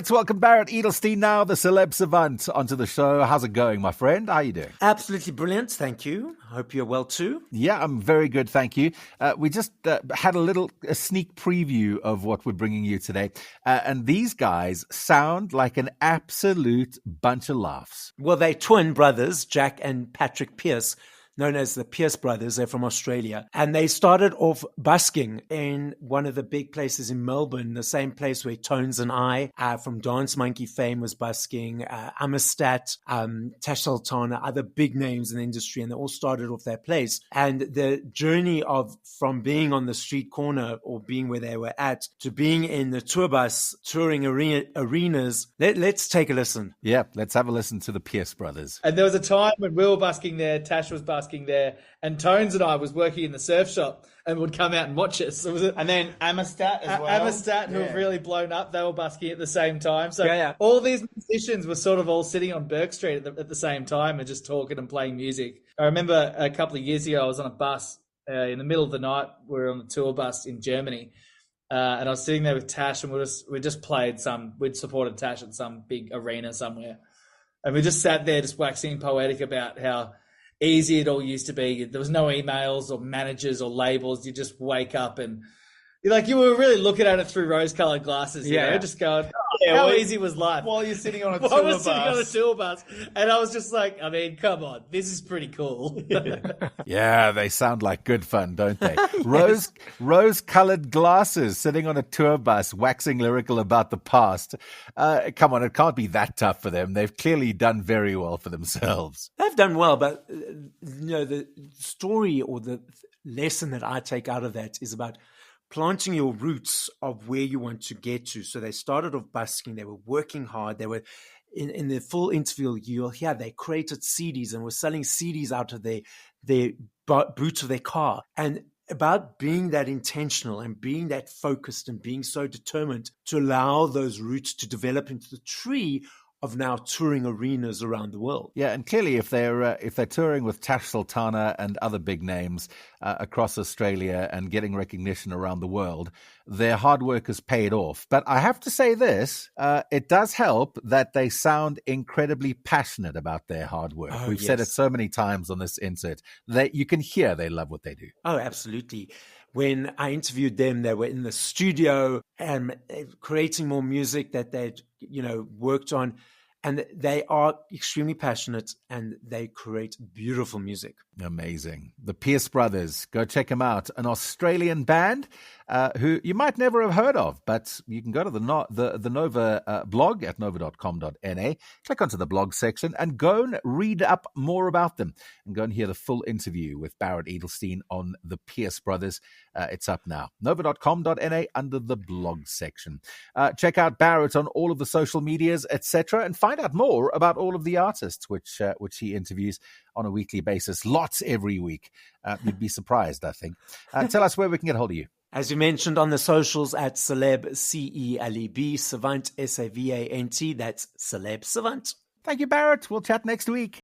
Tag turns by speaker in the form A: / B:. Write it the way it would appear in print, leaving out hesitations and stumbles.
A: Let's welcome Barret Edelstein now, the celeb savant, onto the show. How's it going, my friend? How are you doing?
B: Absolutely brilliant, thank you. Hope you're well too.
A: Yeah, I'm very good, thank you. We just had a sneak preview of what we're bringing you today. And these guys sound like an absolute bunch of laughs.
B: Well, they're twin brothers, Jack and Patrick Pierce, known as the Pierce brothers. They're from Australia. And they started off busking in one of the big places in Melbourne, the same place where Tones and I, from Dance Monkey fame, was busking, Amastat, Tash Sultana, other big names in the industry. And they all started off that place. And the journey from being on the street corner or being where they were at to being in the tour bus, touring arenas. Let's take a listen.
A: Yeah, let's have a listen to the Pierce brothers.
C: And there was a time when we were busking there, Tash was busking there, and Tones and I was working in the surf shop and would come out and watch us.
D: And then Amastat as well.
C: Amastat, who have really blown up, they were busking at the same time. So all these musicians were sort of all sitting on Burke Street at the same time and just talking and playing music. I remember a couple of years ago, I was on a bus in the middle of the night. We were on a tour bus in Germany. And I was sitting there with Tash, and we just played we'd supported Tash at some big arena somewhere. And we just sat there just waxing poetic about how easy it all used to be. There was no emails or managers or labels. You just wake up and you were really looking at it through rose-colored glasses. You know, just going, how easy was life?
D: While you're sitting on a
C: While I was sitting on a tour bus. And I was just like, I mean, come on, this is pretty cool.
A: Yeah, they sound like good fun, don't they? Rose-colored glasses, sitting on a tour bus, waxing lyrical about the past. Come on, it can't be that tough for them. They've clearly done very well for themselves.
B: They've done well, but the story or the lesson that I take out of that is about planting your roots of where you want to get to. So they started off busking. They were working hard. They were in the full interview. You'll hear they created CDs and were selling CDs out of their boots of their car. And about being that intentional and being that focused and being so determined to allow those roots to develop into the tree of now touring arenas around the world.
A: Yeah, and clearly if they're touring with Tash Sultana and other big names across Australia and getting recognition around the world, their hard work has paid off. But I have to say this, it does help that they sound incredibly passionate about their hard work. We've said it so many times on this insert that you can hear they love what they do.
B: Oh, absolutely. When I interviewed them, they were in the studio and creating more music that they'd, worked on. And they are extremely passionate and they create beautiful music.
A: Amazing. The Pierce brothers, go check them out. An Australian band who you might never have heard of, but you can go to the Nova blog at nova.com.na, click onto the blog section and go and read up more about them and go and hear the full interview with Barret Edelstein on the Pierce brothers. It's up now. Nova.com.na under the blog section. Check out Barret on all of the social medias, etc., and find out more about all of the artists which he interviews on a weekly basis. Lots every week. You'd be surprised, I think. Tell us where we can get hold of you.
B: As you mentioned on the socials at Celeb, C-E-L-E-B, Savant, S-A-V-A-N-T. That's Celeb Savant.
A: Thank you, Barret. We'll chat next week.